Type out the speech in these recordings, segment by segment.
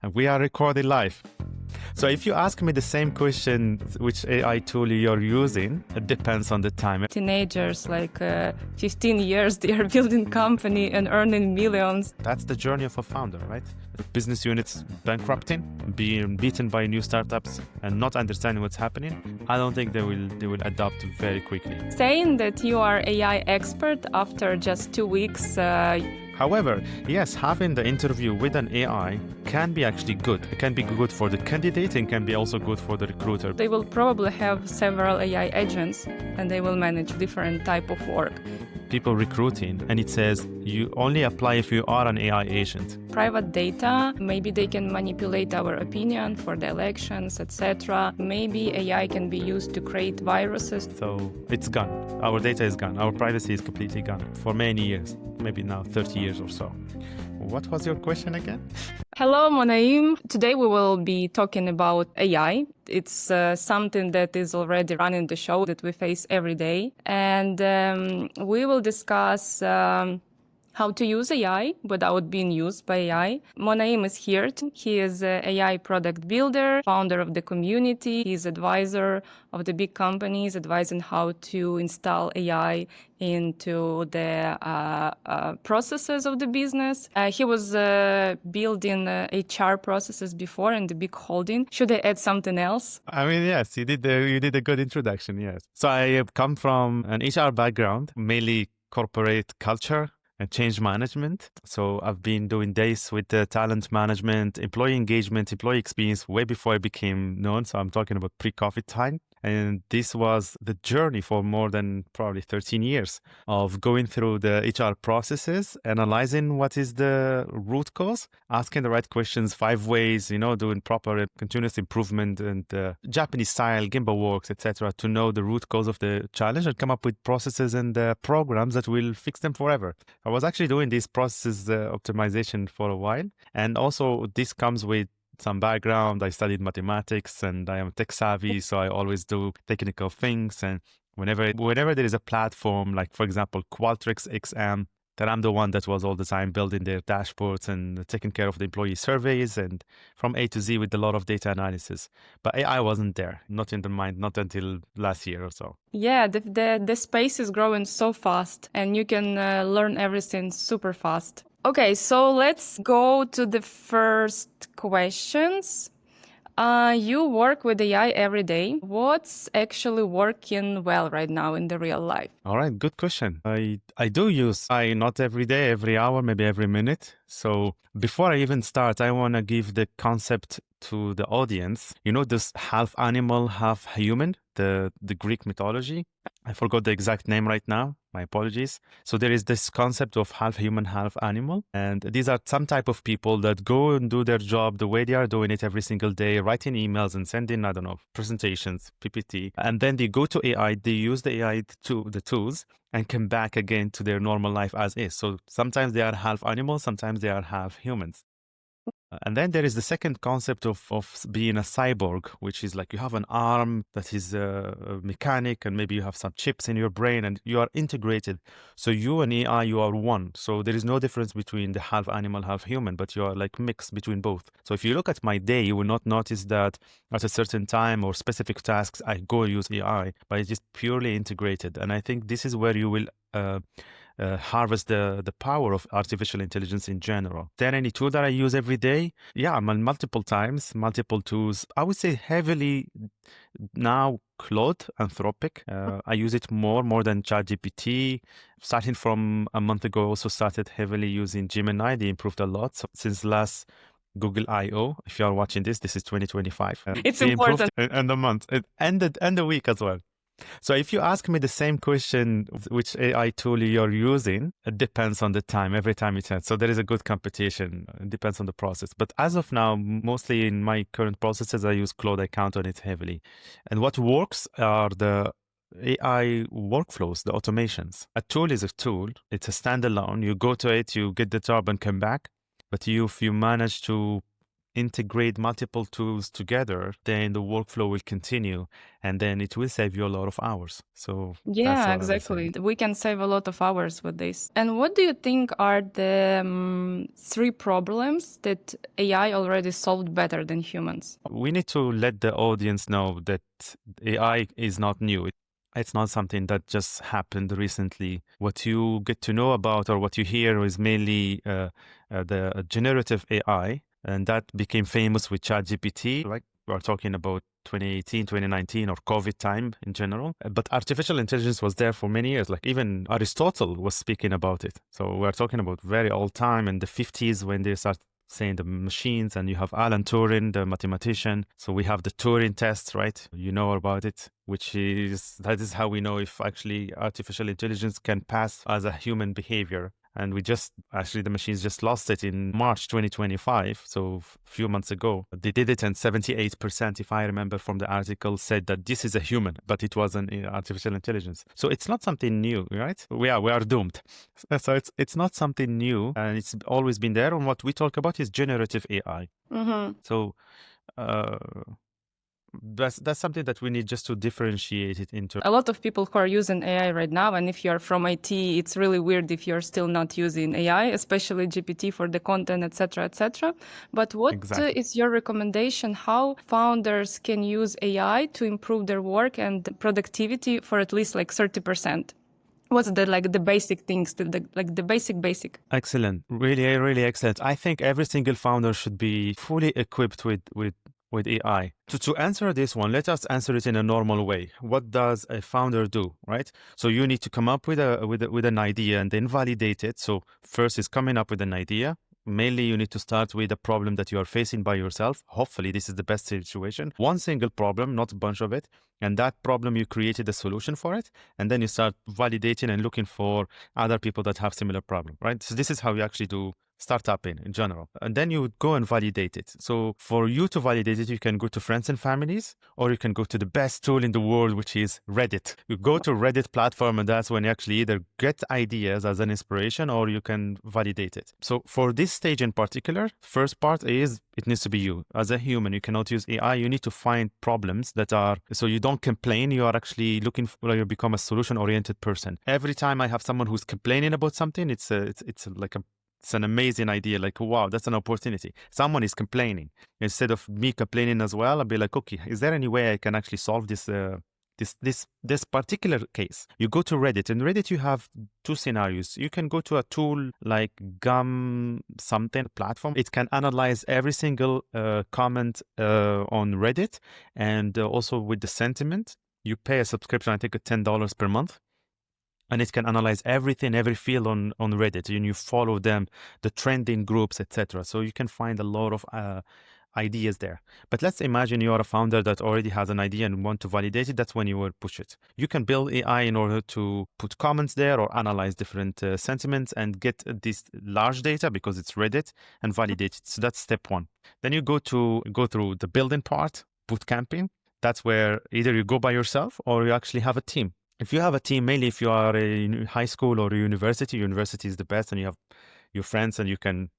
and we are recording live. So if you ask me the same question, which AI tool you're using, it depends on the time. Teenagers, 15 years, they are building company and earning millions. That's the journey of a founder, right? Business units bankrupting, being beaten by new startups and not understanding what's happening. I don't think they will adapt very quickly. Saying that you are AI expert after just 2 weeks. However, yes, having the interview with an AI can be actually good. It can be good for the candidate and can be also good for the recruiter. They will probably have several AI agents and they will manage different type of work. People recruiting, and it says you only apply if you are an AI agent. Private data, maybe they can manipulate our opinion for the elections, etc. Maybe AI can be used to create viruses. So it's gone. Our data is gone. Our privacy is completely gone for many years, maybe now 30 years or so. What was your question again? Hello, Mounaim. Today we will be talking about AI. It's something that is already running the show that we face every day. And we will discuss how to use AI without being used by AI. Mounaim is here. He is an AI product builder, founder of the community. He's advisor of the big companies, advising how to install AI into the processes of the business. He was building HR processes before in the big holding. Should I add something else? I mean, yes, you did a good introduction, yes. So I have come from an HR background, mainly corporate culture and change management. So I've been doing days with the talent management, employee engagement, employee experience way before I became known. So I'm talking about pre-COVID time. And this was the journey for more than probably 13 years of going through the HR processes, analyzing what is the root cause, asking the right questions, 5 ways, doing proper continuous improvement and Japanese style, Gemba works, etc., to know the root cause of the challenge and come up with processes and programs that will fix them forever. I was actually doing these processes optimization for a while. And also this comes with some background. I studied mathematics and I am tech savvy, so I always do technical things. And whenever there is a platform, like for example, Qualtrics XM, that I'm the one that was all the time building their dashboards and taking care of the employee surveys and from A to Z with a lot of data analysis. But AI wasn't there, not in the mind, not until last year or so. Yeah, the space is growing so fast and you can learn everything super fast. Okay, so let's go to the first questions. You work with AI every day. What's actually working well right now in the real life? All right, good question. I do use AI not every day, every hour, maybe every minute. So before I even start, I want to give the concept to the audience. This half animal, half human, the Greek mythology. I forgot the exact name right now. My apologies. So there is this concept of half human, half animal. And these are some type of people that go and do their job the way they are doing it every single day, writing emails and sending, presentations, PPT. And then they go to AI, they use the AI the tools and come back again to their normal life as is. So sometimes they are half animals, sometimes they are half humans. And then there is the second concept of being a cyborg, which is like you have an arm that is a mechanic and maybe you have some chips in your brain and you are integrated. So you and AI, you are one. So there is no difference between the half animal, half human, but you are like mixed between both. So if you look at my day, you will not notice that at a certain time or specific tasks, I go use AI, but it's just purely integrated. And I think this is where you will harvest the power of artificial intelligence in general. Then any tool that I use every day, multiple times, multiple tools. I would say heavily now Claude, Anthropic. I use it more than ChatGPT. Starting from a month ago, I also started heavily using Gemini. They improved a lot since last Google I/O. If you are watching this is 2025. It's important. And the month and the week as well. So if you ask me the same question, which AI tool you're using, it depends on the time, every time it's sent. So there is a good competition. It depends on the process. But as of now, mostly in my current processes, I use Claude. I count on it heavily. And what works are the AI workflows, the automations. A tool is a tool. It's a standalone. You go to it, you get the job and come back. But if you manage to integrate multiple tools together, then the workflow will continue, and then it will save you a lot of hours. So that's Yeah, what I will say. exactly. We can save a lot of hours with this. And what do you think are the three problems that AI already solved better than humans? We need to let the audience know that AI is not new. It's not something that just happened recently. What you get to know about or what you hear is mainly the generative AI, and that became famous with ChatGPT. Like we're talking about 2018, 2019, or COVID time in general. But artificial intelligence was there for many years. Like even Aristotle was speaking about it. So we're talking about very old time in the 50s when they start saying the machines, and you have Alan Turing, the mathematician. So we have the Turing test, right? You know about it, that is how we know if actually artificial intelligence can pass as a human behavior. And the machines just lost it in March 2025. So a few months ago, they did it, and 78%, if I remember from the article, said that this is a human, but it was an artificial intelligence. So it's not something new, right? We are doomed. So it's not something new, and it's always been there. And what we talk about is generative AI. Mm-hmm. So that's something that we need just to differentiate it into. A lot of people who are using AI right now, and if you're from IT, it's really weird if you're still not using AI, especially GPT for the content, etc., etc. But what Exactly. is your recommendation? How founders can use AI to improve their work and productivity for at least like 30%? What's the basic things, the basic? Excellent. Really excellent. I think every single founder should be fully equipped with AI. To answer this one, let us answer it in a normal way. What does a founder do, right? So you need to come up with an idea and then validate it. So first is coming up with an idea. Mainly, you need to start with a problem that you are facing by yourself. Hopefully, this is the best situation. One single problem, not a bunch of it. And that problem, you created a solution for it. And then you start validating and looking for other people that have similar problem, right? So this is how you actually do startup in general. And then you would go and validate it. So for you to validate it, you can go to friends and families, or you can go to the best tool in the world, which is Reddit. You go to Reddit platform, and that's when you actually either get ideas as an inspiration or you can validate it. So for this stage in particular, first part is it needs to be you. As a human, you cannot use AI. You need to find problems that are, so you don't complain. You are actually looking for, you become a solution-oriented person. Every time I have someone who's complaining about something, it's an amazing idea. Like, wow, that's an opportunity. Someone is complaining. Instead of me complaining as well, I'll be like, okay, is there any way I can actually solve this particular case? You go to Reddit. In Reddit, you have two scenarios. You can go to a tool like Gum something platform. It can analyze every single comment on Reddit, and also with the sentiment. You pay a subscription, I think, $10 per month. And it can analyze everything, every field on Reddit, and you follow them, the trending groups, etc. So you can find a lot of ideas there. But let's imagine you are a founder that already has an idea and want to validate it. That's when you will push it. You can build AI in order to put comments there or analyze different sentiments and get this large data, because it's Reddit, and validate it. So that's step one. Then you go through the building part, bootcamping. That's where either you go by yourself or you actually have a team. If you have a team, mainly if you are in high school or a university is the best, and you have your friends, and you can,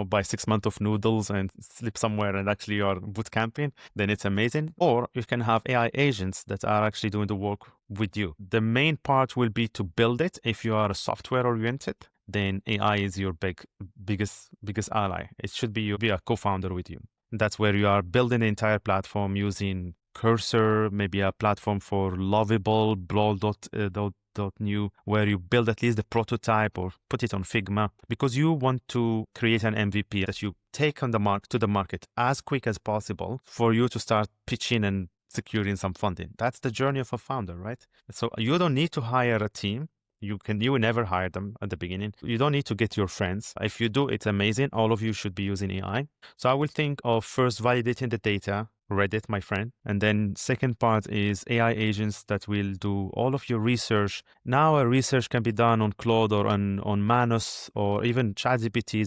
buy 6 months of noodles and sleep somewhere, and actually you are boot camping, then it's amazing. Or you can have AI agents that are actually doing the work with you. The main part will be to build it. If you are a software oriented, then AI is your biggest ally. It should be a co-founder with you. That's where you are building the entire platform using Cursor, maybe a platform for Lovable, Brawl.new, where you build at least the prototype or put it on Figma, because you want to create an MVP that you take to the market as quick as possible for you to start pitching and securing some funding. That's the journey of a founder, right? So you don't need to hire a team. You will never hire them at the beginning. You don't need to get your friends. If you do, it's amazing. All of you should be using AI. So I will think of first validating the data, Reddit, my friend. And then second part is AI agents that will do all of your research. Now research can be done on Claude or on Manus, or even ChatGPT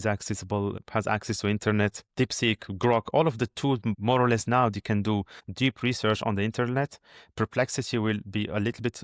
has access to internet, DeepSeek, Grok, all of the tools more or less now they can do deep research on the internet. Perplexity will be a little bit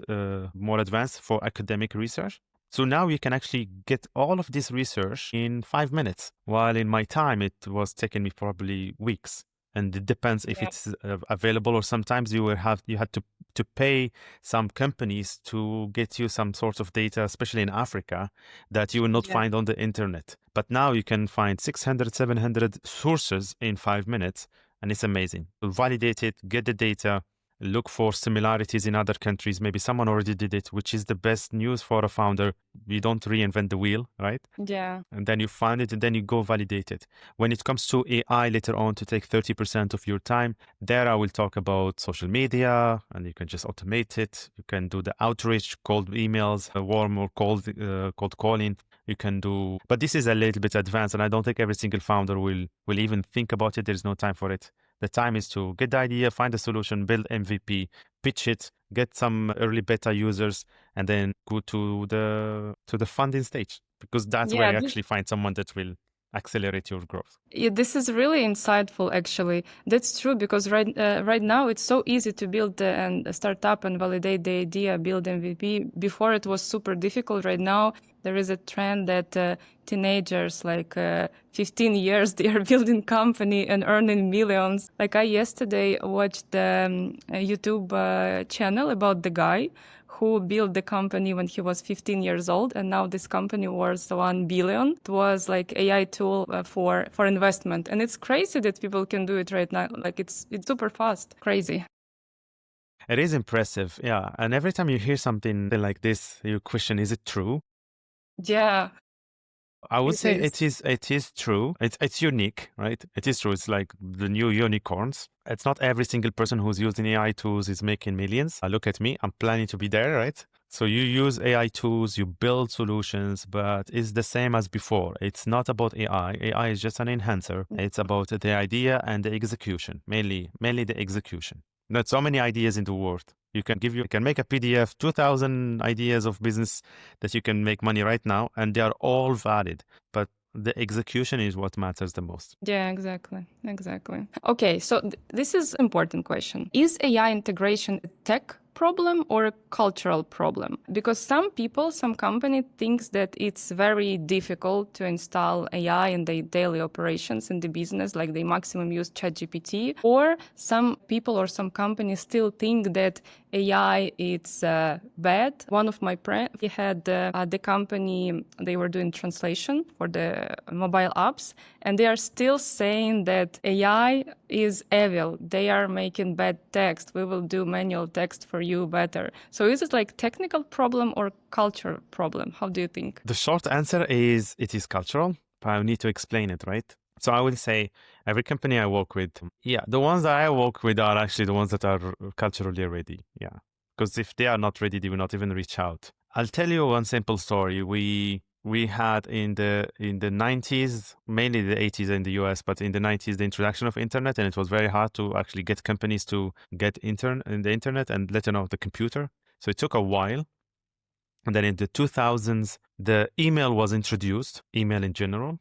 more advanced for academic research. So now you can actually get all of this research in 5 minutes, while in my time, it was taking me probably weeks. And it depends if Yeah. it's available, or sometimes you had to pay some companies to get you some sort of data, especially in Africa, that you will not Yeah. find on the internet. But now you can find 600, 700 sources in 5 minutes, and it's amazing. So validate it, get the data, look for similarities in other countries. Maybe someone already did it, which is the best news for a founder. You don't reinvent the wheel, right? Yeah. And then you find it and then you go validate it. When it comes to AI later on to take 30% of your time, there I will talk about social media, and you can just automate it. You can do the outreach, cold emails, warm or cold calling. You can do, but this is a little bit advanced, and I don't think every single founder will even think about it. There's no time for it. The time is to get the idea, find a solution, build MVP, pitch it, get some early beta users, and then go to the funding stage, because that's where Yeah. you actually find someone that will accelerate your growth. Yeah, this is really insightful, actually. That's true, because right now it's so easy to build and start up and validate the idea, build MVP. Before it was super difficult. Right now there is a trend that teenagers, like 15 years, they are building company and earning millions. Like, I yesterday watched a YouTube channel about the guy who built the company when he was 15 years old, and now this company was 1 billion. It was like AI tool for investment, and it's crazy that people can do it right now. Like, it's super fast, crazy. It is impressive, yeah. And every time you hear something like this, you question, is it true? Yeah, I would it say is. it is true. It's unique, right? It is true. It's like the new unicorns. It's not every single person who's using AI tools is making millions. Look at me. I'm planning to be there, right? So you use AI tools, you build solutions, but it's the same as before. It's not about AI. AI is just an enhancer. It's about the idea and the execution, mainly the execution. There's so many ideas in the world. You can make a PDF, 2,000 ideas of business that you can make money right now, and they are all valid. But the execution is what matters the most. Yeah, exactly. Okay, so this is important question. Is AI integration a tech problem or a cultural problem? Because some people, some company thinks that it's very difficult to install AI in their daily operations in the business, like they maximum use ChatGPT. Or some people or some companies still think that AI it's bad. One of my friends, he had the company, they were doing translation for the mobile apps, and they are still saying that AI is evil. They are making bad text. We will do manual text for you better. So is it like technical problem or cultural problem? How do you think? The short answer is it is cultural, but I need to explain it, right? So I would say every company I work with, yeah, the ones that I work with are actually the ones that are culturally ready. Yeah. Because if they are not ready, they will not even reach out. I'll tell you one simple story. We had in the 90s, mainly the 80s in the US, but in the 90s, the introduction of internet, and it was very hard to actually get companies to get in the internet and let alone the computer. So it took a while. And then in the 2000s, the email was introduced, email in general,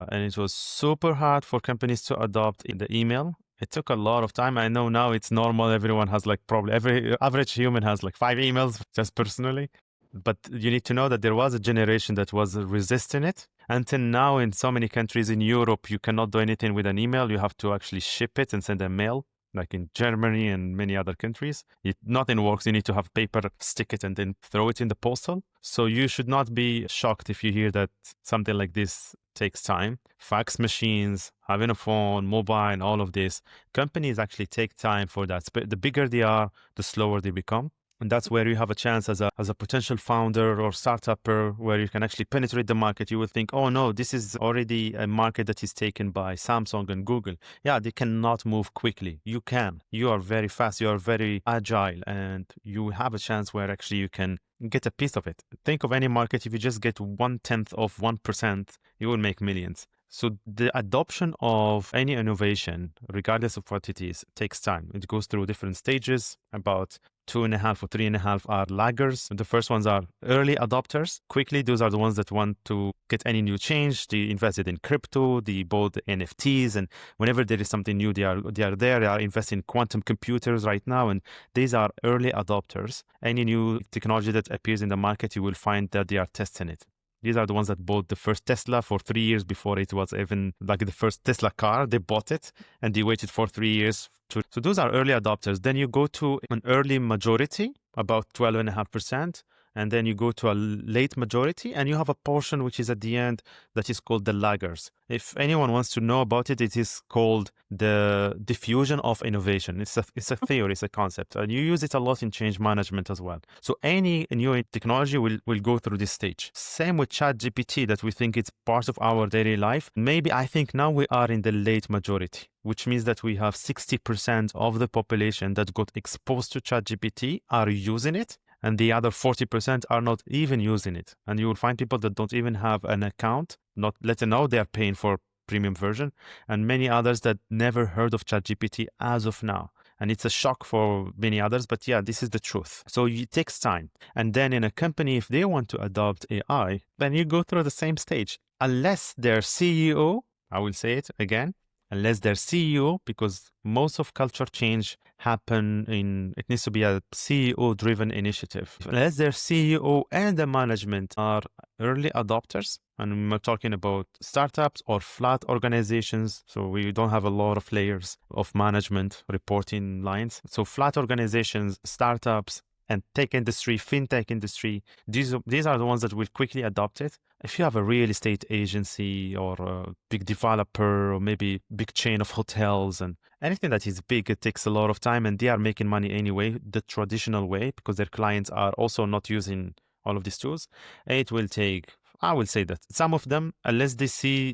and it was super hard for companies to adopt the email. It took a lot of time. I know now it's normal. Everyone has like probably every average human has like 5 emails just personally. But you need to know that there was a generation that was resisting it. Until now, in so many countries in Europe, you cannot do anything with an email. You have to actually ship it and send a mail, like in Germany and many other countries. Nothing works. You need to have paper, stick it, and then throw it in the postal. So you should not be shocked if you hear that something like this takes time. Fax machines, having a phone, mobile, all of this. Companies actually take time for that. The bigger they are, the slower they become. And that's where you have a chance as a potential founder or startupper, where you can actually penetrate the market. You will think, oh no, this is already a market that is taken by Samsung and Google. Yeah, they cannot move quickly. You can. You are very fast. You are very agile, and you have a chance where actually you can get a piece of it. Think of any market. If you just get 1/10 of 1%, you will make millions. So the adoption of any innovation, regardless of what it is, takes time. It goes through different stages, about 2.5 or 3.5 are laggers. The first ones are early adopters. Quickly, those are the ones that want to get any new change. They invested in crypto, they bought NFTs, and whenever there is something new, they are there. They are investing in quantum computers right now, and these are early adopters. Any new technology that appears in the market, you will find that they are testing it. These are the ones that bought the first Tesla for 3 years before it was even like the first Tesla car. They bought it and they waited for 3 years. So those are early adopters. Then you go to an early majority, about 12.5%. And then you go to a late majority, and you have a portion which is at the end that is called the laggers. If anyone wants to know about it, it is called the diffusion of innovation. It's a theory, it's a concept. And you use it a lot in change management as well. So any new technology will go through this stage. Same with ChatGPT, that we think it's part of our daily life. Maybe I think now we are in the late majority, which means that we have 60% of the population that got exposed to ChatGPT are using it. And the other 40% are not even using it. And you will find people that don't even have an account, not let alone they are paying for premium version, and many others that never heard of ChatGPT as of now. And it's a shock for many others, but yeah, this is the truth. So it takes time. And then in a company, if they want to adopt AI, then you go through the same stage. Unless their CEO, I will say it again, unless their CEO, because most of culture change it needs to be a CEO-driven initiative. Unless their CEO and the management are early adopters, and we're talking about startups or flat organizations, so we don't have a lot of layers of management reporting lines. So flat organizations, startups, and tech industry, fintech industry, these are the ones that will quickly adopt it. If you have a real estate agency or a big developer or maybe big chain of hotels and anything that is big, it takes a lot of time, and they are making money anyway, the traditional way, because their clients are also not using all of these tools. It will take, I will say that some of them, unless they see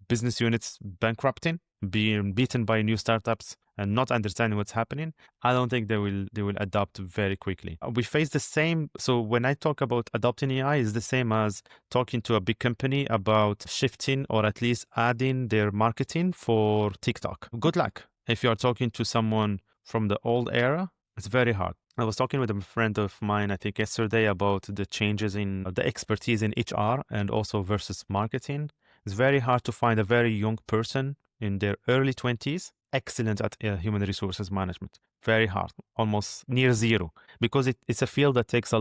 business units bankrupting, being beaten by new startups and not understanding what's happening, I don't think they will adopt very quickly. We face the same. So when I talk about adopting AI, is the same as talking to a big company about shifting or at least adding their marketing for TikTok. Good luck. If you are talking to someone from the old era, it's very hard. I was talking with a friend of mine, I think yesterday, about the changes in the expertise in HR and also versus marketing. It's very hard to find a very young person in their early 20s excellent at human resources management. Very hard, almost near zero, because it's a field that takes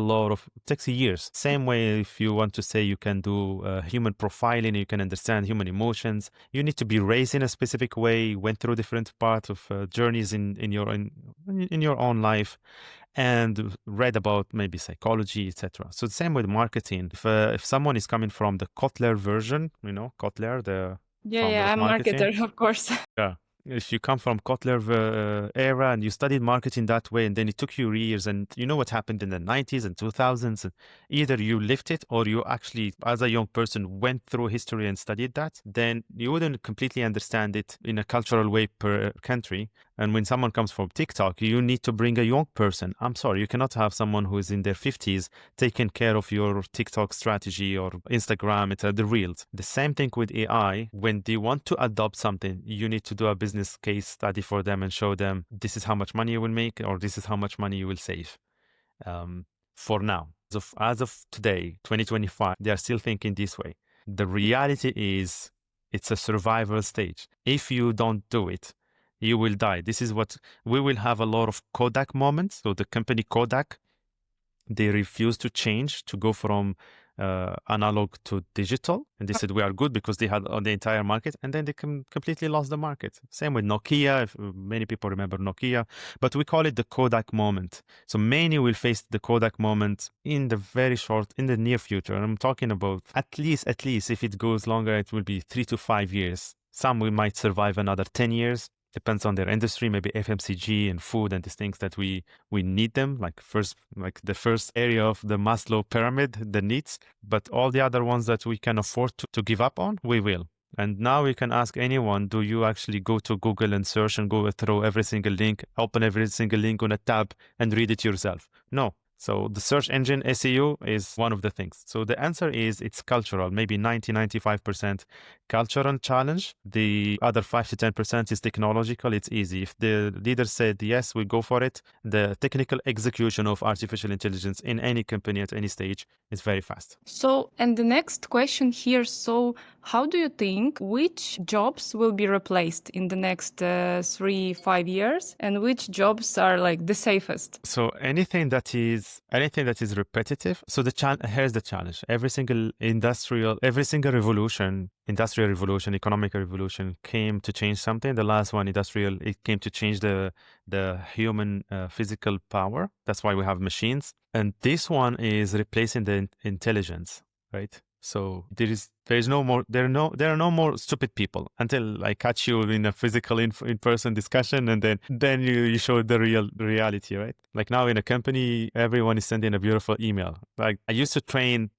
years. Same way, if you want to say you can do human profiling, you can understand human emotions, you need to be raised in a specific way, went through different parts of journeys in your own life, and read about maybe psychology, etc. So the same with marketing. If someone is coming from the Kotler version, Kotler, the founder of I'm marketing. marketer, of course. Yeah. If you come from Kotler era and you studied marketing that way, and then it took you years, and you know what happened in the 90s and 2000s, and either you lived it or you actually, as a young person, went through history and studied that, then you wouldn't completely understand it in a cultural way per country. And when someone comes from TikTok, you need to bring a young person. I'm sorry, you cannot have someone who is in their 50s taking care of your TikTok strategy or Instagram. It's the reels. The same thing with AI. When they want to adopt something, you need to do a business case study for them and show them this is how much money you will make or this is how much money you will save. For now, as of today, 2025, they are still thinking this way. The reality is it's a survival stage. If you don't do it, you will die. This is what we will have a lot of Kodak moments. So the company Kodak, they refuse to change to go from analog to digital. And they said, we are good because they had on the entire market. And then they completely lost the market. Same with Nokia. If many people remember Nokia, but we call it the Kodak moment. So many will face the Kodak moment in the near future. And I'm talking about at least if it goes longer, it will be 3 to 5 years. Some we might survive another 10 years. Depends on their industry, maybe FMCG and food and these things that we need them, like the first area of the Maslow pyramid, the needs. But all the other ones that we can afford to give up on, we will. And now we can ask anyone, do you actually go to Google and search and go through every single link, open every single link on a tab and read it yourself? No. So the search engine SEO is one of the things. So the answer is it's cultural, maybe 95% cultural challenge. The other 5 to 10% is technological. It's easy. If the leader said, yes, we go for it, the technical execution of artificial intelligence in any company at any stage is very fast. So, and the next question here, so how do you think which jobs will be replaced in the next 3-5 years, and which jobs are like the safest? So anything that is repetitive. So here's the challenge. Every single industrial revolution, economic revolution came to change something. The last one, industrial, it came to change the human physical power. That's why we have machines. And this one is replacing the intelligence, right? So there are no more stupid people until I catch you in a physical in-person discussion, and then you show the reality, right? Like now in a company, everyone is sending a beautiful email. Like I used to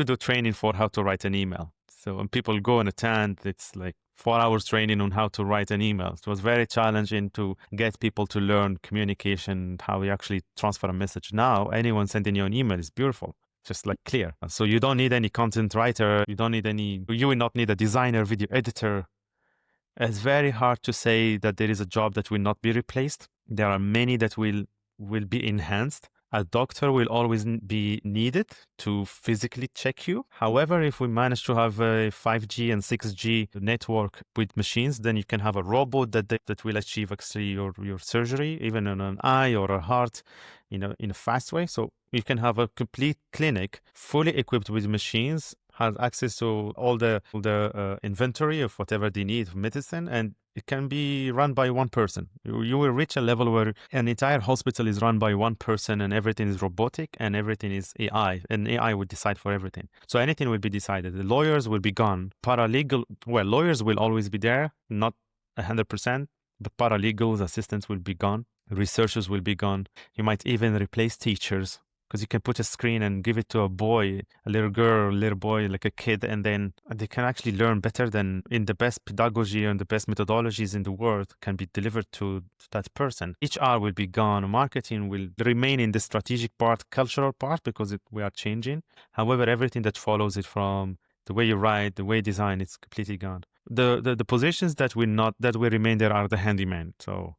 do training for how to write an email. So when people go and attend, it's like 4 hours training on how to write an email. It was very challenging to get people to learn communication, how you actually transfer a message. Now, anyone sending you an email is beautiful, just like clear. So you don't need any content writer. You will not need a designer, video editor. It's very hard to say that there is a job that will not be replaced. There are many that will be enhanced. A doctor will always be needed to physically check you. However, if we manage to have a 5G and 6G network with machines, then you can have a robot that will achieve actually your surgery, even on an eye or a heart, in a fast way. So you can have a complete clinic fully equipped with machines, has access to all the inventory of whatever they need of medicine, and it can be run by one person. You will reach a level where an entire hospital is run by one person and everything is robotic and everything is AI, and AI will decide for everything. So anything will be decided. The lawyers will be gone. Lawyers will always be there, not 100%, but paralegals, assistants will be gone. Researchers will be gone. You might even replace teachers, because you can put a screen and give it to a boy, a little girl, a little boy, like a kid, and then they can actually learn better than in the best pedagogy and the best methodologies in the world can be delivered to that person. HR will be gone. Marketing will remain in the strategic part, cultural part, because we are changing. However, everything that follows it, from the way you write, the way you design, it's completely gone. The positions that will remain there are the handyman. So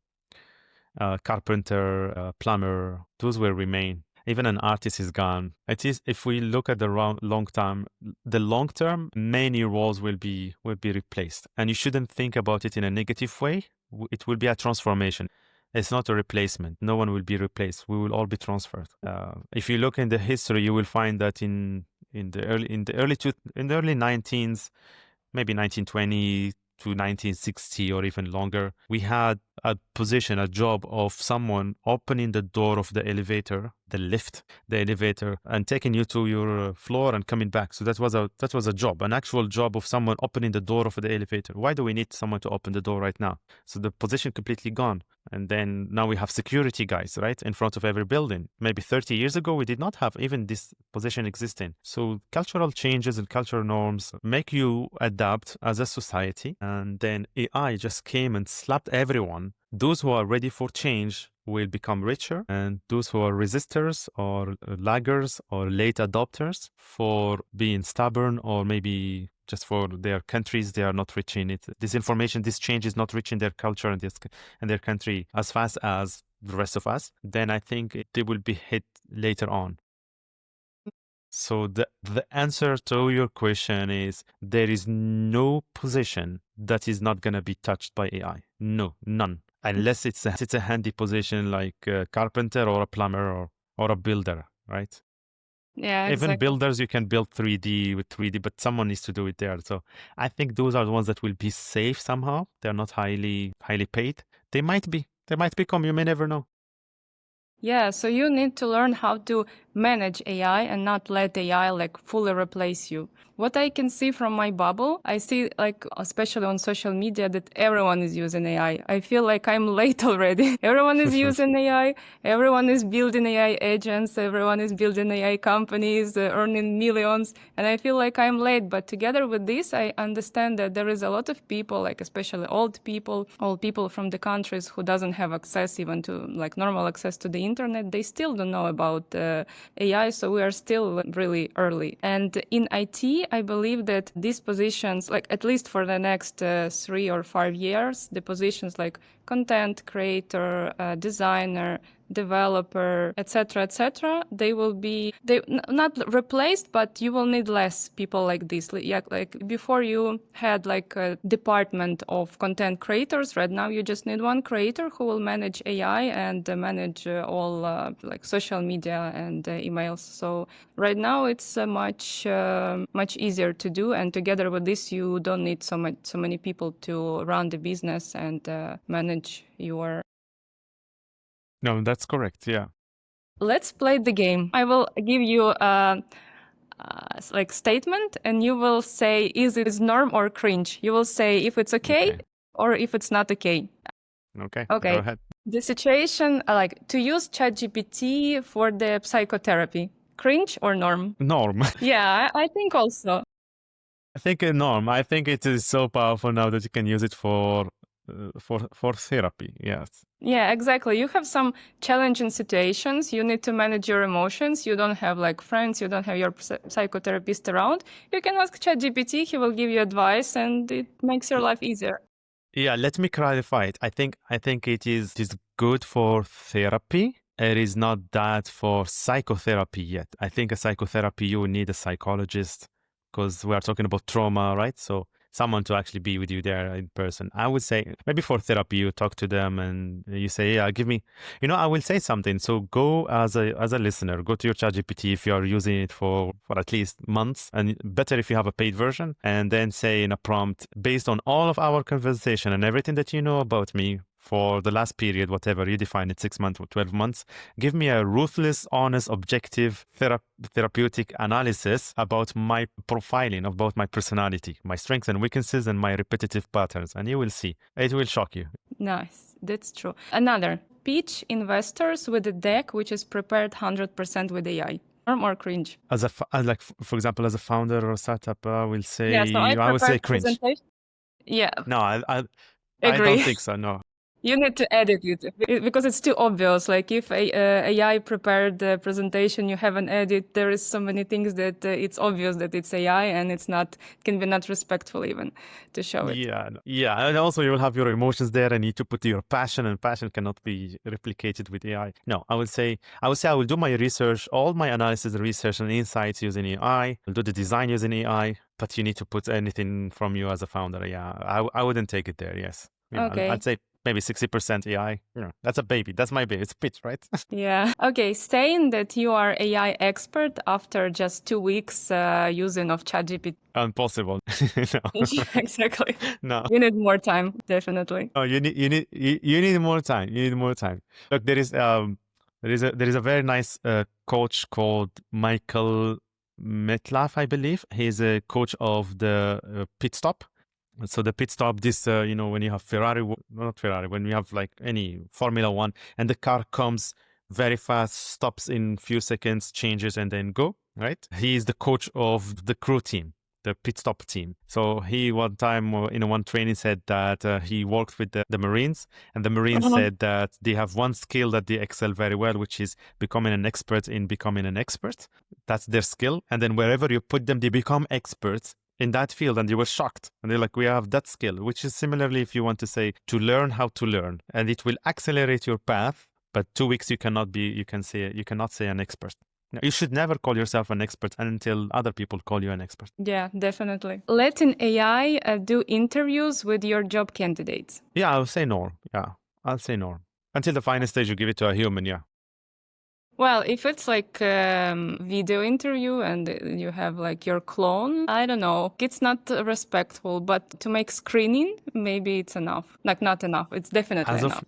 carpenter, plumber, those will remain. Even an artist is gone. It is, if we look at the long term, many roles will be replaced, and you shouldn't think about it in a negative way. It will be a transformation. It's not a replacement. No one will be replaced. We will all be transferred. If you look in the history, you will find that in the early 19s, maybe 1920 to 1960 or even longer, we had a job of someone opening the door of the elevator, the elevator, and taking you to your floor and coming back. So that was a job, an actual job of someone opening the door of the elevator. Why do we need someone to open the door right now? So the position completely gone. And then now we have security guys, right, in front of every building. Maybe 30 years ago, we did not have even this position existing. So cultural changes and cultural norms make you adapt as a society. And then AI just came and slapped everyone. Those who are ready for change will become richer, and those who are resistors or laggers or late adopters, for being stubborn or maybe just for their countries, they are not reaching it. This change is not reaching their culture and their country as fast as the rest of us. Then I think they will be hit later on. So the answer to your question is there is no position that is not going to be touched by AI. No, none. Unless it's a handy position like a carpenter or a plumber or a builder, right? Yeah, Even exactly. builders, you can build 3D with 3D, but someone needs to do it there. So I think those are the ones that will be safe somehow. They're not highly paid. They might become, you may never know. Yeah, so you need to learn how to manage AI and not let AI like fully replace you. What I can see from my bubble, I see like, especially on social media, that everyone is using AI. I feel like I'm late already. Everyone is using AI. Everyone is building AI agents. Everyone is building AI companies, earning millions. And I feel like I'm late. But together with this, I understand that there is a lot of people, like especially old people from the countries who doesn't have access even to like normal access to the internet. They still don't know about AI. So we are still really early. And in IT, I believe that these positions, like at least for the next 3 or 5 years, the positions like content creator, designer, developer, etc., they will be not replaced, but you will need less people like this. Yeah, like before you had like a department of content creators. Right now, you just need one creator who will manage AI and manage all like social media and emails. So right now, it's much easier to do. And together with this, you don't need so many people to run the business and manage your. No, that's correct. Yeah. Let's play the game. I will give you a like statement, and you will say is it norm or cringe. You will say if it's okay, Okay. or if it's not okay. Okay. Go Okay. ahead. The situation, like to use ChatGPT for the psychotherapy. Cringe or norm? Norm. Yeah, I think also. I think a norm. I think it is so powerful now that you can use it for therapy. Yes. Yeah, exactly. You have some challenging situations. You need to manage your emotions. You don't have like friends. You don't have your psychotherapist around. You can ask ChatGPT. He will give you advice, and it makes your life easier. Yeah, let me clarify it. I think it is good for therapy. It is not that for psychotherapy yet. I think a psychotherapy you need a psychologist because we are talking about trauma, right? So someone to actually be with you there in person. I would say maybe for therapy you talk to them and you say, yeah, give me, I will say something. So go as a listener, go to your ChatGPT if you are using it for at least months, and better if you have a paid version, and then say in a prompt, based on all of our conversation and everything that you know about me for the last period, whatever you define it, 6 months or 12 months, give me a ruthless, honest, objective, therapeutic analysis about my profiling, about my personality, my strengths and weaknesses, and my repetitive patterns. And you will see. It will shock you. Nice. That's true. Another, pitch investors with a deck which is prepared 100% with AI. Norm or cringe? For example, as a founder or a startup, I will Yeah, so say, I I would say prepared cringe. presentation. Yeah, No, I don't agree. think so. No. You need to edit it because it's too obvious. Like if AI prepared the presentation, you have an edit. There is so many things that it's obvious that it's AI, and it's not can be not respectful even to show it. Yeah, and also you will have your emotions there, and need to put your passion, and passion cannot be replicated with AI. No, I will do my research, all my analysis, research, and insights using AI. I'll do the design using AI, but you need to put anything from you as a founder. Yeah, I wouldn't take it there. Yes, Okay. I'd say maybe 60% AI. That's a baby. That's my baby. It's pitch, right? Yeah. Okay. Saying that you are AI expert after just 2 weeks using of ChatGPT. Impossible. No. Exactly. No. You need more time, definitely. Oh, you need more time. You need more time. Look, there is a very nice coach called Michael Metcalf, I believe. He's a coach of the pit stop. So the pit stop, this when you have not Ferrari, when you have like any Formula One, and the car comes very fast, stops in few seconds, changes, and then go. Right? He is the coach of the crew team, the pit stop team. So he one time in one training said that he worked with the Marines, and the Marines said that they have one skill that they excel very well, which is becoming an expert in becoming an expert. That's their skill. And then wherever you put them, they become experts in that field, and they were shocked. And they're like, we have that skill, which is similarly, if you want to say, to learn how to learn, and it will accelerate your path. But 2 weeks, you cannot say an expert. No, you should never call yourself an expert until other people call you an expert. Yeah, definitely. Letting AI do interviews with your job candidates. Yeah, I'll say no. Yeah, I'll say no. Until the final stage, you give it to a human, yeah. Well, if it's like video interview and you have like your clone, I don't know. It's not respectful, but to make screening, maybe it's enough. Like not enough. It's definitely As enough.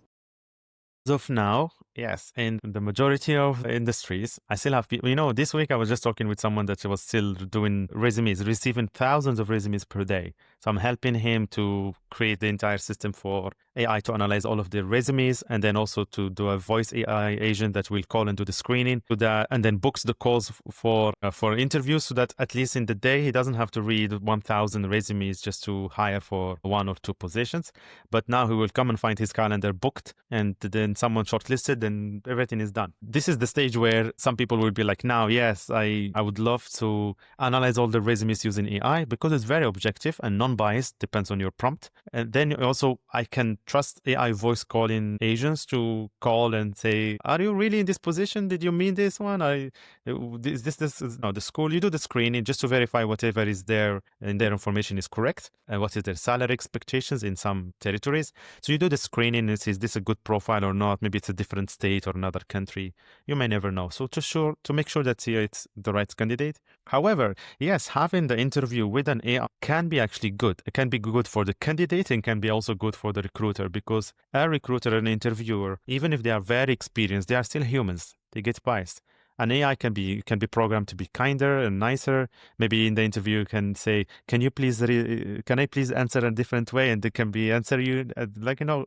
of now, yes, in the majority of industries, I still have people. This week I was just talking with someone that was still doing resumes, receiving thousands of resumes per day. So I'm helping him to create the entire system for AI to analyze all of the resumes, and then also to do a voice AI agent that will call and do the screening, and then books the calls for interviews, so that at least in the day he doesn't have to read 1,000 resumes just to hire for one or two positions. But now he will come and find his calendar booked, and then someone shortlisted, and everything is done. This is the stage where some people will be like, now, yes, I would love to analyze all the resumes using AI because it's very objective and non-biased, depends on your prompt. And then also I can trust AI voice calling agents to call and say, are you really in this position? Did you mean this one? No, the school, you do the screening just to verify whatever is there and their information is correct. And what is their salary expectations in some territories. So you do the screening and is this a good profile or not? Maybe it's a different state or another country. You may never know. So to make sure that it's the right candidate. However, yes, having the interview with an AI can be actually good. It can be good for the candidate and can be also good for the recruiter, because a recruiter and interviewer, even if they are very experienced, they are still humans. They get biased. An AI can be programmed to be kinder and nicer. Maybe in the interview you can say, can I please answer a different way? And they can answer you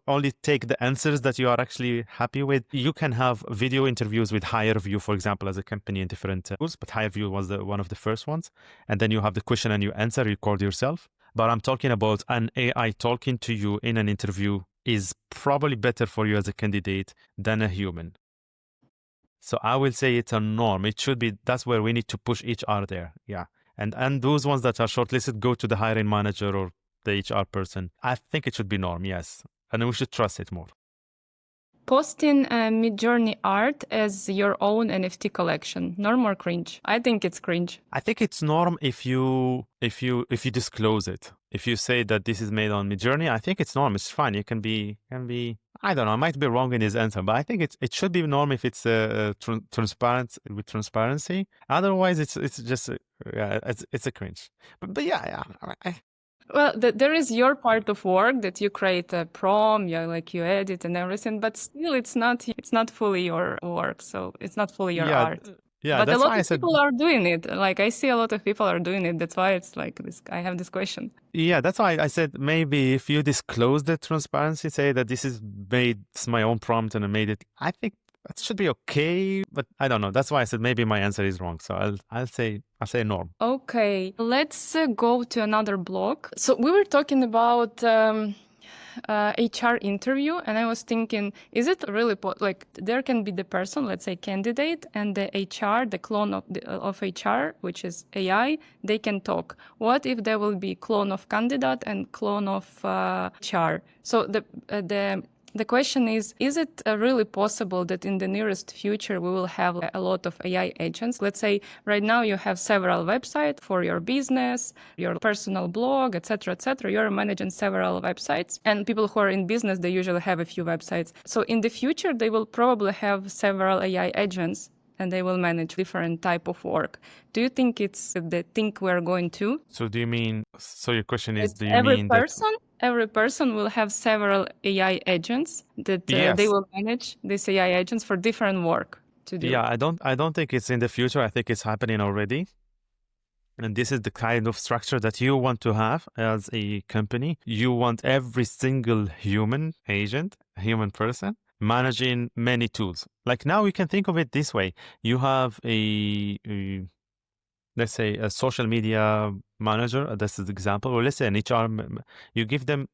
only take the answers that you are actually happy with. You can have video interviews with HireVue, for example, as a company in different tools, but HireVue was one of the first ones. And then you have the question and you answer, record yourself. But I'm talking about an AI talking to you in an interview is probably better for you as a candidate than a human. So I will say it's a norm. It should be, that's where we need to push HR there. Yeah. And those ones that are shortlisted go to the hiring manager or the HR person. I think it should be norm, yes. And we should trust it more. Posting Midjourney art as your own NFT collection, norm or cringe? I think it's cringe. I think it's norm if you disclose it. If you say that this is made on Midjourney, I think it's norm. It's fine. It can be. I don't know. I might be wrong in his answer, but I think it should be norm if it's transparent with transparency. Otherwise, it's just it's a cringe. But yeah. Well, there is your part of work that you create a prom, you edit and everything, but still it's not fully your work, so it's not fully your art. Yeah, but that's a lot why of people are doing it. Like I see a lot of people are doing it. That's why it's like this. I have this question. Yeah, that's why I said maybe if you disclose the transparency, say that this is it's my own prompt and I made it. I think that should be okay, but I don't know. That's why I said maybe my answer is wrong. So I'll say norm. Okay, let's go to another block. So we were talking about HR interview, and I was thinking, is it really there can be the person, let's say candidate, and the HR, the clone of HR, which is AI, they can talk. What if there will be clone of candidate and clone of HR? So the question is it really possible that in the nearest future we will have a lot of AI agents? Let's say right now you have several websites for your business, your personal blog, etc., etc. You're managing several websites, and people who are in business, they usually have a few websites. So in the future, they will probably have several AI agents, and they will manage different type of work. Do you think it's the thing we're going to? So do you mean, so your question is, do you mean that every person will have several AI agents that yes, they will manage these AI agents for different work to do? Yeah, I don't think it's in the future. I think it's happening already. And this is the kind of structure that you want to have as a company. You want every single human agent, human person, managing many tools. Like now we can think of it this way. You have let's say a social media manager, that's the example, or let's say an HR, you give them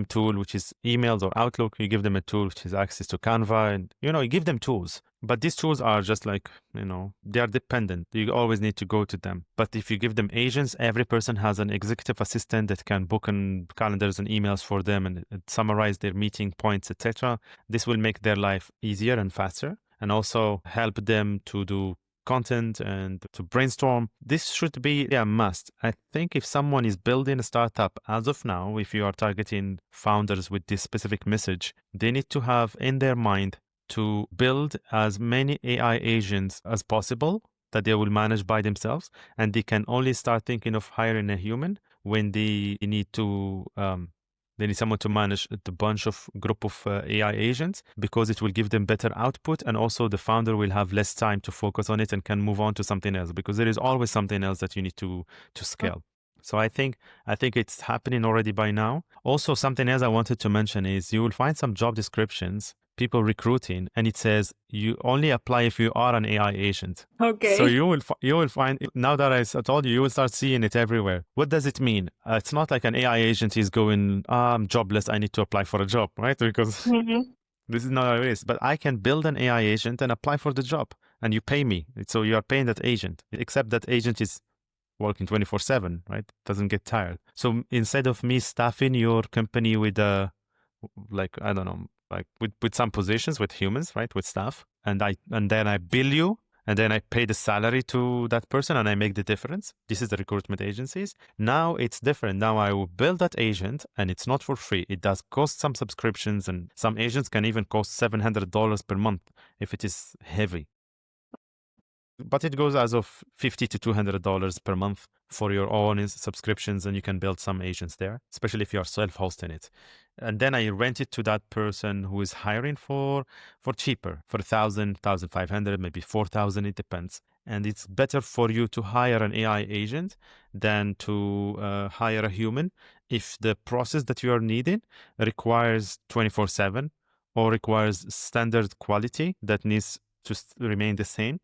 tool, which is emails or Outlook, you give them a tool, which is access to Canva, and, you give them tools. But these tools are just like, they are dependent. You always need to go to them. But if you give them agents, every person has an executive assistant that can book calendars and emails for them and summarize their meeting points, etc. This will make their life easier and faster, and also help them to do content and to brainstorm. This should be a must. I think if someone is building a startup as of now, if you are targeting founders with this specific message, they need to have in their mind to build as many AI agents as possible that they will manage by themselves. And they can only start thinking of hiring a human when they need to They need someone to manage the bunch of group of AI agents because it will give them better output, and also the founder will have less time to focus on it and can move on to something else because there is always something else that you need to scale. So I think it's happening already by now. Also, something else I wanted to mention is you will find some job descriptions, people recruiting, and it says you only apply if you are an AI agent. Okay. So you will find, now that I told you, you will start seeing it everywhere. What does it mean? It's not like an AI agent is going, I'm jobless, I need to apply for a job, right? Because this is not how it is. But I can build an AI agent and apply for the job, and you pay me. So you are paying that agent, except that agent is working 24/7, right? Doesn't get tired. So instead of me staffing your company with like, I don't know, like with some positions with humans, right? With staff, and then I bill you, and then I pay the salary to that person, and I make the difference. This is the recruitment agencies. Now it's different. Now I will build that agent, and it's not for free. It does cost some subscriptions, and some agents can even cost $700 per month if it is heavy. But it goes as of $50 to $200 per month for your own subscriptions, and you can build some agents there, especially if you are self-hosting it. And then I rent it to that person who is hiring for cheaper, for 1,000, 1,500, maybe 4,000, it depends. And it's better for you to hire an AI agent than to hire a human if the process that you are needing requires 24/7 or requires standard quality that needs to remain the same.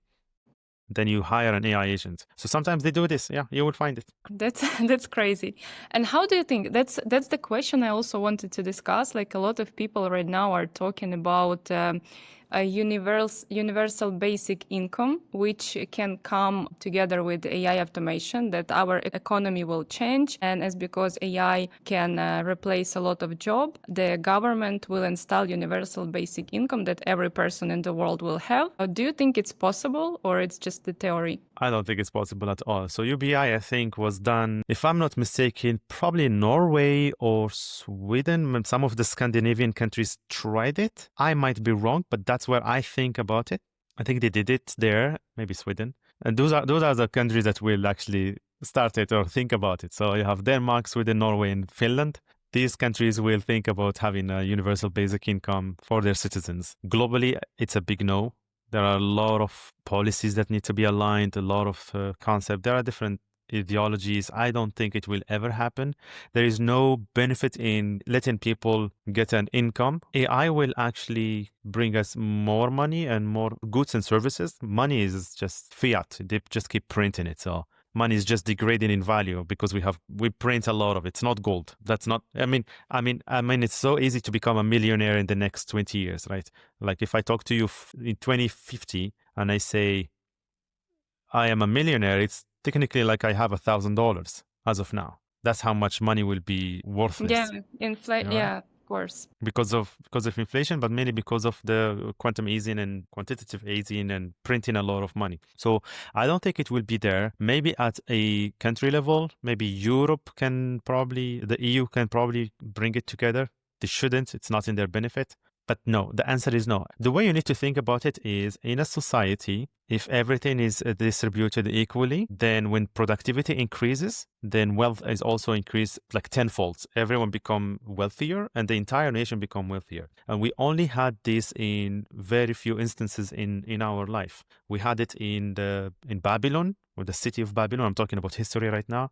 Then you hire an AI agent. So sometimes they do this. Yeah, you will find it. That's crazy. And how do you think that's the question I also wanted to discuss? Like, a lot of people right now are talking about a universal basic income, which can come together with AI automation, that our economy will change. And as because AI can replace a lot of jobs, the government will install universal basic income that every person in the world will have. Do you think it's possible, or it's just the theory? I don't think it's possible at all. So UBI, I think, was done, if I'm not mistaken, probably in Norway or Sweden. Some of the Scandinavian countries tried it. I might be wrong, but that's where I think about it. I think they did it there, maybe Sweden. And those are the countries that will actually start it or think about it. So you have Denmark, Sweden, Norway, and Finland. These countries will think about having a universal basic income for their citizens. Globally, it's a big no. There are a lot of policies that need to be aligned, a lot of concepts. There are different ideologies. I don't think it will ever happen. There is no benefit in letting people get an income. AI will actually bring us more money and more goods and services. Money is just fiat. They just keep printing it. So money is just degrading in value because we print a lot of it. It's not gold. That's not, I mean, it's so easy to become a millionaire in the next 20 years, right? Like if I talk to you in 2050 and I say, I am a millionaire, it's technically like I have $1,000 as of now. That's how much money will be worthless. Yeah, Right? Yeah, of course. Because of inflation, but mainly because of the quantum easing and quantitative easing and printing a lot of money. So I don't think it will be there. Maybe at a country level, maybe Europe can probably, the EU can probably bring it together. They shouldn't. It's not in their benefit. But no, the answer is no. The way you need to think about it is, in a society, if everything is distributed equally, then when productivity increases, then wealth is also increased like tenfold. Everyone become wealthier and the entire nation become wealthier. And we only had this in very few instances in our life. We had it in Babylon, or the city of Babylon. I'm talking about history right now.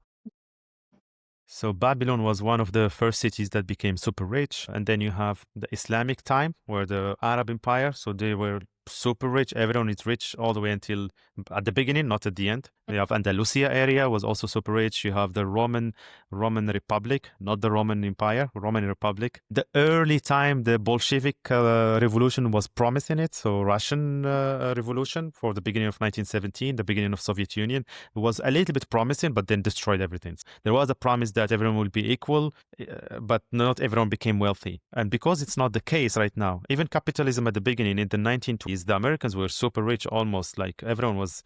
So Babylon was one of the first cities that became super rich. And then you have the Islamic time, where the Arab Empire, so they were super rich. Everyone is rich all the way until at the beginning, not at the end. You have Andalusia area was also super rich. You have the Roman Republic, not the Roman Empire, Roman Republic. The early time, the Bolshevik revolution was promising it. So Russian revolution for the beginning of 1917, the beginning of Soviet Union, was a little bit promising, but then destroyed everything. There was a promise that everyone will be equal, but not everyone became wealthy. And because it's not the case right now, even capitalism at the beginning in the 1920s, the Americans were super rich, almost like everyone was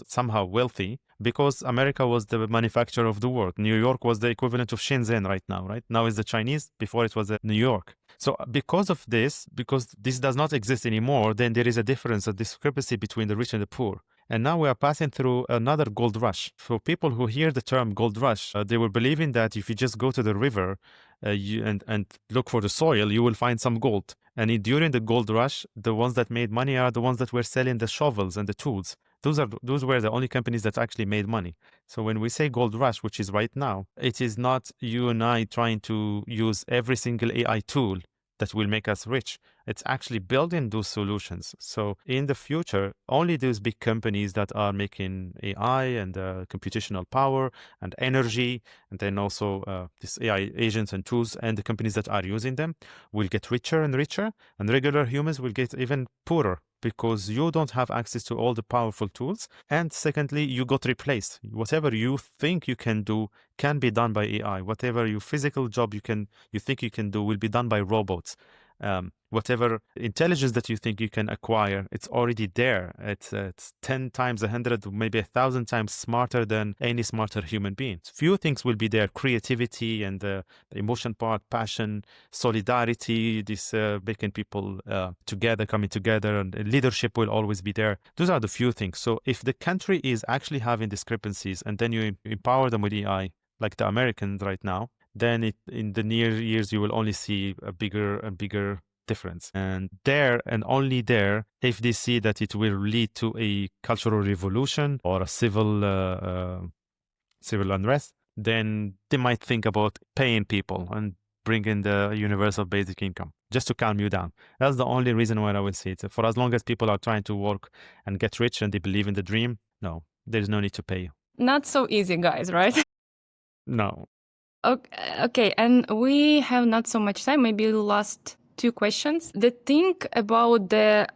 somehow wealthy, because America was the manufacturer of the world. New York was the equivalent of Shenzhen right now, right? Now it's the Chinese, before it was New York. So because of this, because this does not exist anymore, then there is a difference, a discrepancy between the rich and the poor. And now we are passing through another gold rush. For people who hear the term gold rush, they were believing that if you just go to the river and look for the soil, you will find some gold. And during the gold rush, the ones that made money are the ones that were selling the shovels and the tools. Those were the only companies that actually made money. So when we say gold rush, which is right now, it is not you and I trying to use every single AI tool that will make us rich. It's actually building those solutions. So in the future, only those big companies that are making AI and computational power and energy, and then also these AI agents and tools, and the companies that are using them will get richer and richer, and regular humans will get even poorer because you don't have access to all the powerful tools. And secondly, you got replaced. Whatever you think you can do can be done by AI. Whatever your physical job you think you can do will be done by robots. Whatever intelligence that you think you can acquire, it's already there. It's 10 times, 100, maybe 1,000 times smarter than any smarter human being. Few things will be there: creativity and the emotion part, passion, solidarity, this making people together, coming together, and leadership will always be there. Those are the few things. So if the country is actually having discrepancies and then you empower them with AI, like the Americans right now, then in the near years, you will only see a bigger and bigger difference. And there, and only there, if they see that it will lead to a cultural revolution or a civil unrest, then they might think about paying people and bringing the universal basic income just to calm you down. That's the only reason why I would say it. For as long as people are trying to work and get rich and they believe in the dream, no, there's no need to pay you. Not so easy, guys, right? No. Okay, and we have not so much time, maybe last 2 questions. The thing about the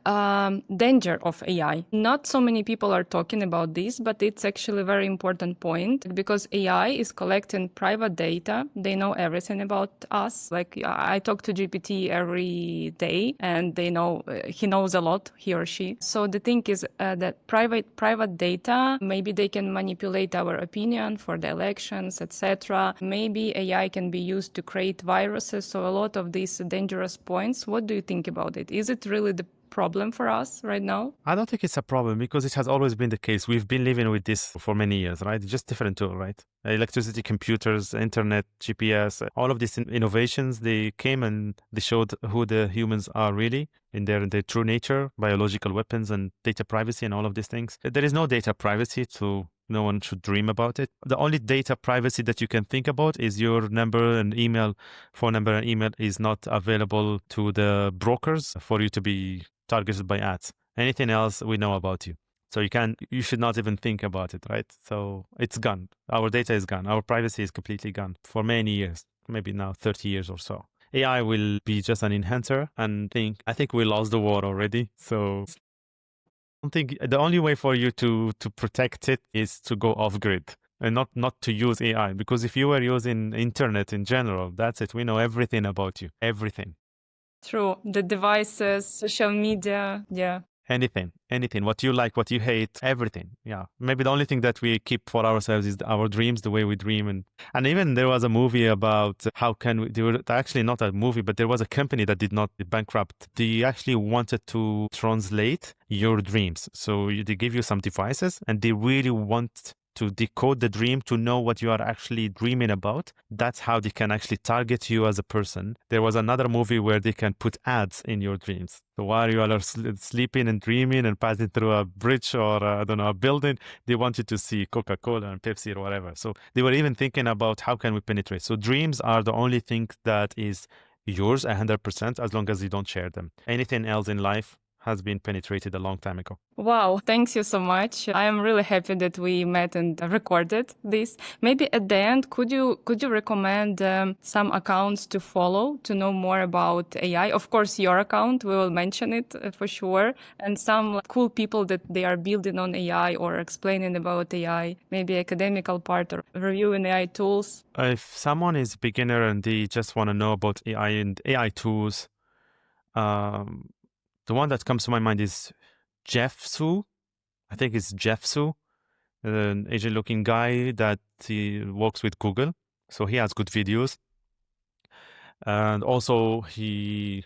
danger of AI. Not so many people are talking about this, but it's actually a very important point because AI is collecting private data. They know everything about us. Like I talk to GPT every day and they know, he knows a lot, he or she. So the thing is that private data, maybe they can manipulate our opinion for the elections, etc. Maybe AI can be used to create viruses. So a lot of these dangerous points. What do you think about it? Is it really the problem for us right now? I don't think it's a problem because it has always been the case. We've been living with this for many years, right? It's just different tool, right? Electricity, computers, internet, GPS, all of these innovations, they came and they showed who the humans are really in their true nature, biological weapons and data privacy and all of these things. There is no data privacy, so no one should dream about it. The only data privacy that you can think about is your number and email, phone number and email is not available to the brokers for you to be targeted by ads. Anything else, we know about you. So you should not even think about it, right? So it's gone. Our data is gone. Our privacy is completely gone for many years, maybe now 30 years or so. AI will be just an enhancer, and I think we lost the war already. So I think the only way for you to protect it is to go off grid and not to use AI, because if you were using internet in general, that's it. We know everything about you, everything. True. The devices, social media, yeah. Anything, what you like, what you hate, everything. Yeah. Maybe the only thing that we keep for ourselves is our dreams, the way we dream. And even there was a movie about how can we, there were actually not a movie, but there was a company that did not bankrupt. They actually wanted to translate your dreams. So they give you some devices and they really want to decode the dream, to know what you are actually dreaming about. That's how they can actually target you as a person. There was another movie where they can put ads in your dreams. So while you are sleeping and dreaming and passing through a bridge or, a building, they want you to see Coca-Cola and Pepsi or whatever. So they were even thinking about how can we penetrate. So dreams are the only thing that is yours 100% as long as you don't share them. Anything else in life has been penetrated a long time ago. Wow, thanks you so much. I am really happy that we met and recorded this. Maybe at the end, could you recommend some accounts to follow to know more about AI? Of course, your account, we will mention it for sure, and some cool people that they are building on AI or explaining about AI, maybe academical part or reviewing AI tools. If someone is beginner and they just want to know about AI and AI tools, the one that comes to my mind is Jeff Su. I think it's Jeff Su, an Asian-looking guy that he works with Google. So he has good videos. And also he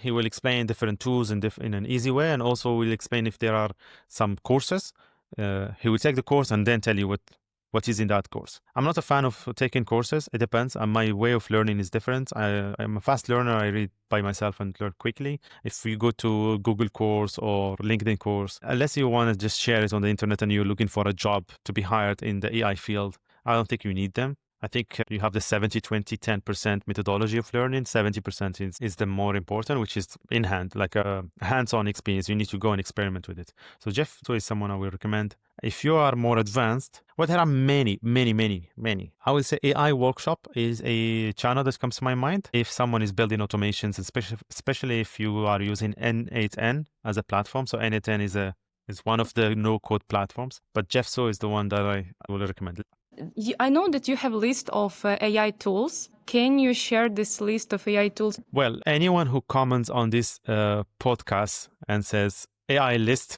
He will explain different tools in an easy way, and also will explain if there are some courses. He will take the course and then tell you what is in that course. I'm not a fan of taking courses. It depends. My way of learning is different. I'm a fast learner. I read by myself and learn quickly. If you go to Google course or LinkedIn course, unless you want to just share it on the internet and you're looking for a job to be hired in the AI field, I don't think you need them. I think you have the 70, 20, 10% methodology of learning. 70% is the more important, which is in hand, like a hands-on experience. You need to go and experiment with it. So Jeff is someone I will recommend. If you are more advanced, well, there are many. I would say AI Workshop is a channel that comes to my mind. If someone is building automations, especially if you are using N8N as a platform. So N8N is one of the no-code platforms. But Jeff is the one that I will recommend. I know that you have a list of AI tools. Can you share this list of AI tools? Well, anyone who comments on this podcast and says AI list,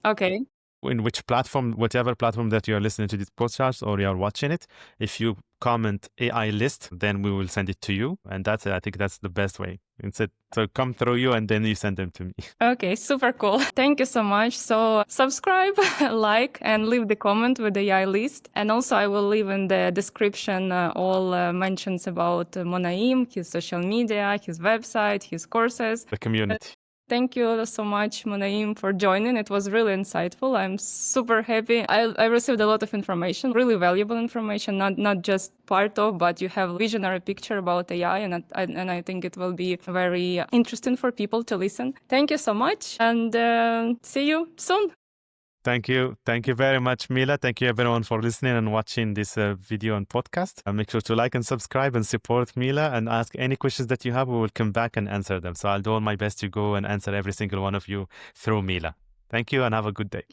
okay, in which platform, whatever platform that you are listening to this podcast or you are watching it, if you comment AI list, then we will send it to you. And that's it. I think that's the best way. Instead, so come through you and then you send them to me. Okay, super cool. Thank you so much. So subscribe, like, and leave the comment with the AI list. And also I will leave in the description all mentions about Mounaim, his social media, his website, his courses. The community. Thank you so much, Mounaim, for joining. It was really insightful. I'm super happy. I received a lot of information, really valuable information, not just part of, but you have a visionary picture about AI, and I think it will be very interesting for people to listen. Thank you so much, and see you soon. Thank you. Thank you very much, Mila. Thank you, everyone, for listening and watching this video and podcast. Make sure to like and subscribe and support Mila and ask any questions that you have. We will come back and answer them. So I'll do all my best to go and answer every single one of you through Mila. Thank you and have a good day.